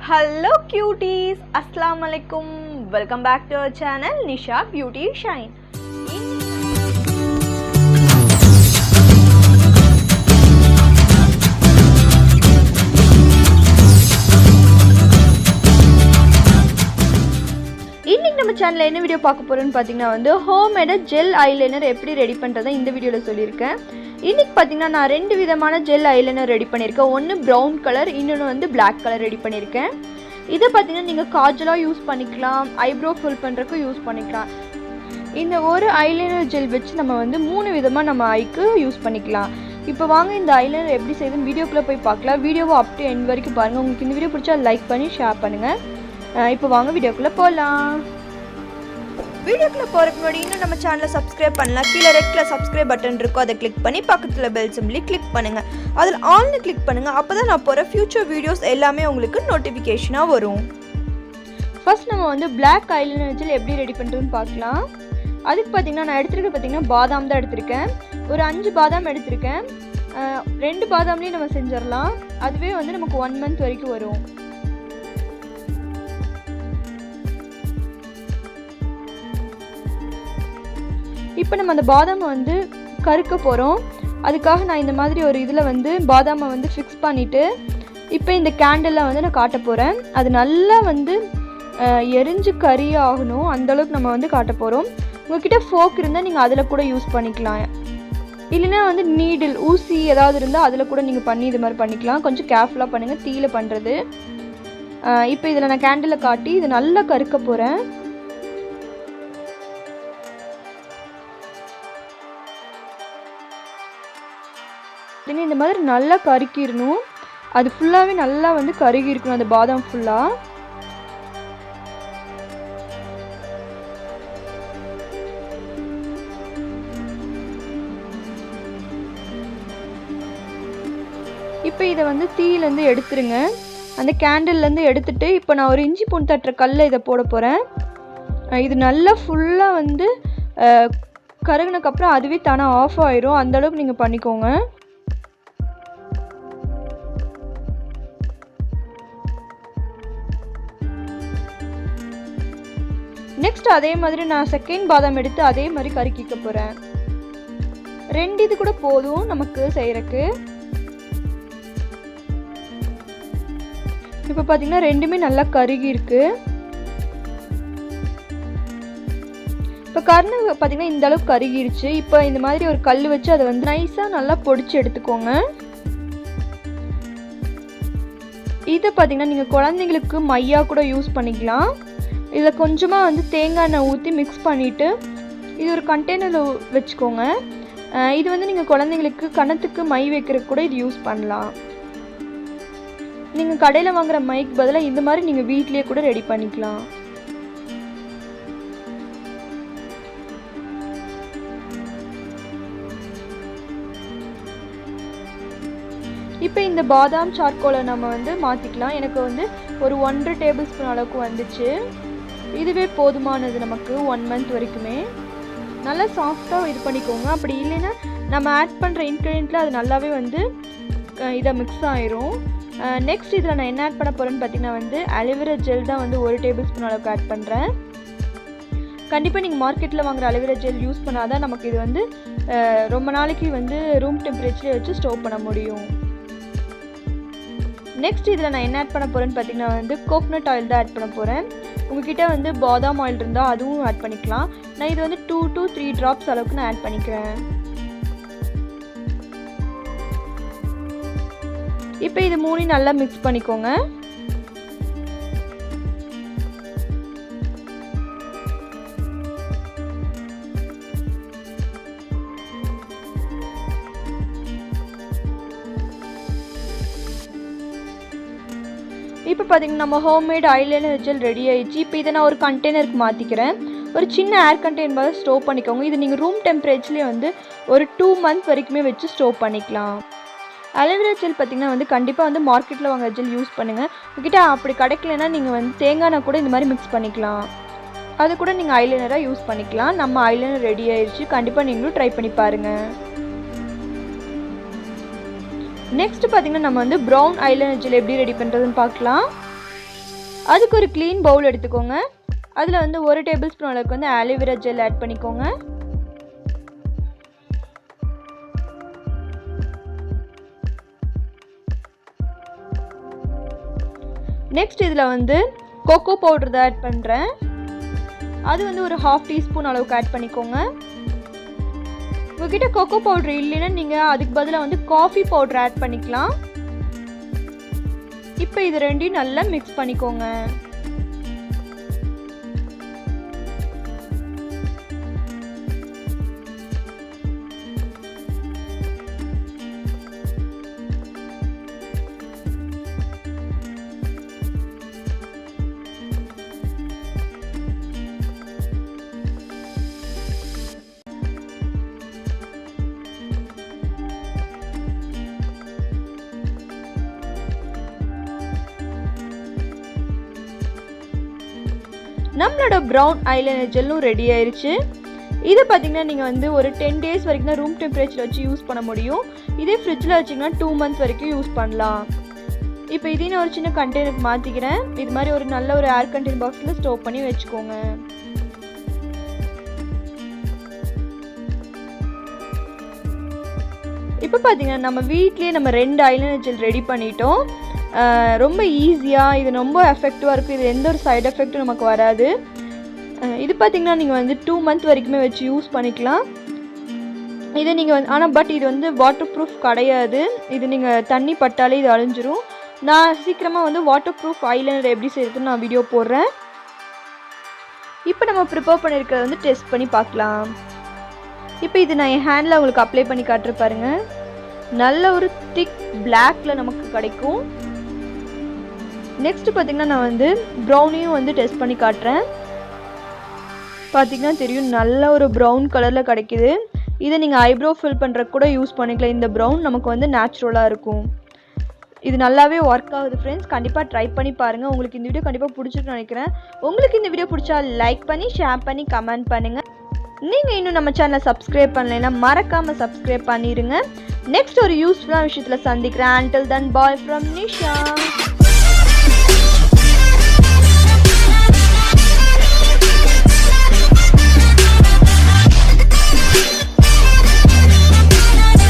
Hello cuties, Assalamualaikum. Welcome back to our channel Nisha Beauty Shine. இன்னைக்கு நம்ம சேனல்ல என்ன வீடியோ பார்க்க போறோம்னு பாத்தீங்கன்னா ஹோம்மேட் ஜெல் ஐலைனர் எப்படி ரெடி பண்றதை இந்த வீடியோல சொல்லியிருக்கேன். இன்னைக்கு பாத்தீங்கன்னா நான் ரெண்டு விதமான ஜெல் ஐலைனர் ரெடி பண்ணியிருக்கேன். ஒன்று ப்ரௌன் கலர், இன்னொன்று பிளாக் கலர் ரெடி பண்ணியிருக்கேன். இதை பார்த்தீங்கன்னா நீங்கள் காஜலாக யூஸ் பண்ணிக்கலாம், ஐப்ரோ ஃபில் பண்ணுறதுக்கு யூஸ் பண்ணிக்கலாம். இந்த ஒரு ஐலைனர் ஜெல் வச்சு நம்ம மூணு விதமாக நம்ம ஐக்கு யூஸ் பண்ணிக்கலாம். இப்போ வாங்க இந்த ஐலைனர் எப்படி செய்யுதுன்னு வீடியோக்குள்ளே போய் பார்க்கலாம். வீடியோவை அப் டு எண்ட் வரைக்கும் பாருங்கள். உங்களுக்கு இந்த வீடியோ பிடிச்சா லைக் பண்ணி ஷேர் பண்ணுங்கள். இப்போ வாங்க வீடியோக்குள்ளே போகலாம். வீடியோக்குள்ளே போகிறதுக்கு முன்னாடி இன்னும் நம்ம சேனலை சப்ஸ்கிரைப் பண்ணலாம். கீழே ரெட்டில் சப்ஸ்கிரைப் பட்டன் இருக்கும், அதை கிளிக் பண்ணி பக்கத்தில் பெல் சிம்பிளி கிளிக் பண்ணுங்கள். அதில் ஆல்னு கிளிக் பண்ணுங்கள். அப்போ தான் நான் போகிற ஃபியூச்சர் வீடியோஸ் எல்லாமே உங்களுக்கு நோட்டிஃபிகேஷனாக வரும். ஃபர்ஸ்ட் நம்ம பிளாக் ஐலைனர் ஜெல் எப்படி ரெடி பண்ணுறதுன்னு பார்க்கலாம். அதுக்கு பார்த்தீங்கன்னா நான் எடுத்துருக்கேன் பாதாம் தான் எடுத்திருக்கேன். ஒரு 5 பாதாம் எடுத்திருக்கேன். 2 பாதாம்லேயும் நம்ம செஞ்சிடலாம். அதுவே நமக்கு 1 மந்த் வரைக்கும் வரும். இப்போ நம்ம அந்த பாதாமை கறுக்க போகிறோம். அதுக்காக நான் இந்த மாதிரி ஒரு இதில் பாதாமை ஃபிக்ஸ் பண்ணிவிட்டு இப்போ இந்த கேண்டிலில் நான் காட்ட போகிறேன். அது நல்லா எரிஞ்சு கறி ஆகணும், அந்தளவுக்கு நம்ம காட்ட போகிறோம். உங்கள்கிட்ட ஃபோக் இருந்தால் நீங்கள் அதில் கூட யூஸ் பண்ணிக்கலாம். இல்லைன்னா நீடில் ஊசி ஏதாவது இருந்தால் அதில் கூட நீங்கள் பண்ணி இது மாதிரி பண்ணிக்கலாம். கொஞ்சம் கேர்ஃபுல்லாக பண்ணுங்கள், தீயில பண்ணுறது. இப்போ இதில் நான் கேண்டிலில் காட்டி இது நல்லா கறுக்க போகிறேன். இந்த மாதிரி நல்லா கருக்கிடணும். அது ஃபுல்லாகவே நல்லா கருகி இருக்கணும், அந்த பாதாம் ஃபுல்லாக. இப்போ இதை தீயிலேருந்து எடுத்துருங்க. அந்த கேண்டில்லேருந்து எடுத்துட்டு இப்போ நான் ஒரு இஞ்சி பூண்டு தட்டுற கல்லை இதை போட போகிறேன். இது நல்லா ஃபுல்லாக கருகினக்கப்புறம் அதுவே தானாக ஆஃப் ஆயிரும். அந்தளவுக்கு நீங்கள் பண்ணிக்கோங்க. நெக்ஸ்ட் அதே மாதிரி நான் செகண்ட் பாதாம் எடுத்து அதே மாதிரி கருக்கிக்க போகிறேன். 2 இது கூட போதும் நமக்கு செய்கிறக்கு. இப்போ பார்த்தீங்கன்னா ரெண்டுமே நல்லா கருகி இருக்கு. இப்போ கருணை பார்த்தீங்கன்னா இந்த அளவுக்கு கருகிருச்சு. இப்போ இந்த மாதிரி ஒரு கல் வச்சு அதை நைஸாக நல்லா பொடிச்சு எடுத்துக்கோங்க. இதை பார்த்தீங்கன்னா நீங்கள் குழந்தைங்களுக்கு மையா கூட யூஸ் பண்ணிக்கலாம். இதில் கொஞ்சமாக தேங்காய் எண்ணெய் ஊற்றி மிக்ஸ் பண்ணிவிட்டு இது ஒரு கண்டெய்னரில் வச்சுக்கோங்க. இது நீங்கள் குழந்தைங்களுக்கு கன்னத்துக்கு மை வைக்கிறதுக்கு கூட இது யூஸ் பண்ணலாம். நீங்கள் கடையில் வாங்குகிற மைக்கு பதிலாக இந்த மாதிரி நீங்கள் வீட்லேயே கூட ரெடி பண்ணிக்கலாம். இப்போ இந்த பாதாம் சார்கோலை நம்ம மாற்றிக்கலாம். எனக்கு ஒரு 1.5 டேபிள் ஸ்பூன் அளவுக்கு வந்துச்சு. இதுவே போதுமானது நமக்கு 1 மந்த் வரைக்குமே. நல்லா சாஃப்டாக இது பண்ணிக்கோங்க. அப்படி இல்லைன்னா நம்ம ஆட் பண்ணுற இன்க்ரீடியண்ட்டில் அது நல்லாவே இதை மிக்ஸ் ஆயிரும். நெக்ஸ்ட் இதில் நான் என்ன ஆட் பண்ண போகிறேன்னு பார்த்தீங்கன்னா அலோவேரா ஜெல் தான் 1 டேபிள் ஸ்பூன் அளவுக்கு ஆட் பண்ணுறேன். கண்டிப்பாக நீங்கள் மார்க்கெட்டில் வாங்குகிற அலோவேரா ஜெல் யூஸ் பண்ணாதான் நமக்கு இது ரொம்ப நாளைக்கு ரூம் டெம்பரேச்சரில் வச்சு ஸ்டோர் பண்ண முடியும். நெக்ஸ்ட் இதில் நான் என்ன ஆட் பண்ண போகிறேன்னு பார்த்தீங்கன்னா கோகோனட் ஆயில் தான் ஆட் பண்ண போகிறேன். உங்கள்கிட்ட பாதாம் ஆயில் இருந்தால் அதுவும் ஆட் பண்ணிக்கலாம். நான் இது 2 to 3 ட்ராப்ஸ் அளவுக்கு நான் ஆட் பண்ணிக்கிறேன். இப்போ இது 3 நல்லா மிக்ஸ் பண்ணிக்கோங்க. இப்போ பார்த்தீங்கன்னா நம்ம ஹோம்மேட் ஐலைனர் ஜெல் ரெடி ஆயிடுச்சு. இப்போ இதை நான் ஒரு கண்டெய்னருக்கு மாற்றிக்கிறேன். ஒரு சின்ன ஏர் கண்டெய்னர் மாதிரி ஸ்டோர் பண்ணிக்கோங்க. இது நீங்கள் ரூம் டெம்பரேச்சர்லேயே ஒரு 2 மந்த் வரைக்குமே வச்சு ஸ்டோர் பண்ணிக்கலாம். அலோவேரா ஜெல் பார்த்தீங்கன்னா கண்டிப்பாக மார்க்கெட்டில் வாங்குற ஜெல் யூஸ் பண்ணுங்கள். உங்ககிட்ட அப்படி கிடைக்கலன்னா நீங்கள் தேங்காய் எண்ணெய் கூட இந்த மாதிரி மிக்ஸ் பண்ணிக்கலாம். அது கூட நீங்கள் ஐலைனராக யூஸ் பண்ணிக்கலாம். நம்ம ஐலைனர் ரெடி ஆயிடுச்சு. கண்டிப்பாக நீங்களும் ட்ரை பண்ணி பாருங்கள். நெக்ஸ்ட் பாத்தீங்கன்னா நம்ம வந்து brown eyeliner gel எப்படி ரெடி பண்றதுன்னு பார்க்கலாம். அதுக்கு ஒரு க்ளீன் பவுல் எடுத்துக்கோங்க. அதில் வந்து 1 டேபிள் ஸ்பூன் அளவுக்கு வந்து ஆலோவேரா ஜெல் ஆட் பண்ணிக்கோங்க. நெக்ஸ்ட் இதில் வந்து கோகோ பவுடர் தான் ஆட் பண்ணுறேன். அது வந்து ஒரு 1/2 டீஸ்பூன் அளவுக்கு ஆட் பண்ணிக்கோங்க. உங்ககிட்ட கோகோ பவுடர் இல்லைன்னா நீங்கள் அதுக்கு பதிலாக வந்து காஃபி பவுடர் ஆட் பண்ணிக்கலாம். இப்போ இது ரெண்டையும் நல்லா மிக்ஸ் பண்ணிக்கோங்க. நம்மளோட ப்ரௌன் ஐலைனர் ஜெல்லும் ரெடி ஆயிடுச்சு. இதை பார்த்தீங்கன்னா நீங்கள் வந்து ஒரு 10 days வரைக்கும் தான் ரூம் டெம்பரேச்சர் வச்சு யூஸ் பண்ண முடியும். இதே ஃப்ரிட்ஜில் வச்சிங்கன்னா 2 months வரைக்கும் யூஸ் பண்ணலாம். இப்போ இதையும் ஒரு சின்ன கண்டெய்னருக்கு மாற்றிக்கிறேன். இது மாதிரி ஒரு நல்ல ஒரு ஏர் கண்டெய்னர் பாக்ஸில் ஸ்டோர் பண்ணி வச்சுக்கோங்க. இப்போ பார்த்தீங்கன்னா நம்ம வீட்லேயே நம்ம 2 ஐலைனர் ஜெல் ரெடி பண்ணிட்டோம். ரொம்ப ஈஸியாக, இது ரொம்ப எஃபெக்டிவாக இருக்குது. இது எந்த ஒரு சைடு எஃபெக்ட்டும் நமக்கு வராது. இது பார்த்திங்கன்னா நீங்கள் வந்து 2 months வரைக்குமே வச்சு யூஸ் பண்ணிக்கலாம். இதை நீங்கள் வந்து ஆனால் இது வந்து வாட்டர் ப்ரூஃப் கிடையாது. இது நீங்கள் தண்ணி பட்டாலே இது அழிஞ்சிரும். நான் சீக்கிரமாக வந்து வாட்டர் ப்ரூஃப் ஐலைனர் எப்படி செய்யறதுன்னு நான் வீடியோ போடுறேன். இப்போ நம்ம ப்ரிப்பேர் பண்ணியிருக்கிறத வந்து டெஸ்ட் பண்ணி பார்க்கலாம். இப்போ இது நான் என் ஹேண்டில் உங்களுக்கு அப்ளை பண்ணி காட்டுற பாருங்கள். நல்ல ஒரு திக் பிளாக்ல நமக்கு கிடைக்கும். நெக்ஸ்ட் பார்த்தீங்கன்னா நான் வந்து ப்ரௌனையும் வந்து டெஸ்ட் பண்ணி காட்டுறேன். பார்த்தீங்கன்னா தெரியும், நல்ல ஒரு ப்ரௌன் கலரில் கிடைக்குது. இதை நீங்கள் ஐப்ரோ ஃபில் பண்ணுறக்கு கூட யூஸ் பண்ணிக்கலாம். இந்த ப்ரௌன் நமக்கு வந்து நேச்சுரலாக இருக்கும். இது நல்லாவே ஒர்க் ஆகுது ஃப்ரெண்ட்ஸ். கண்டிப்பாக ட்ரை பண்ணி பாருங்கள். உங்களுக்கு இந்த வீடியோ கண்டிப்பாக பிடிச்சிருக்குன்னு நினைக்கிறேன். உங்களுக்கு இந்த வீடியோ பிடிச்சா லைக் பண்ணி, ஷேர் பண்ணி, கமெண்ட் பண்ணுங்கள். நீங்கள் இன்னும் நம்ம சேனலை சப்ஸ்கிரைப் பண்ணலைன்னா மறக்காமல் சப்ஸ்கிரைப் பண்ணிடுங்க. நெக்ஸ்ட் ஒரு யூஸ்ஃபுல்லான விஷயத்தில் சந்திக்கிறேன். Until then, bye from Nisha.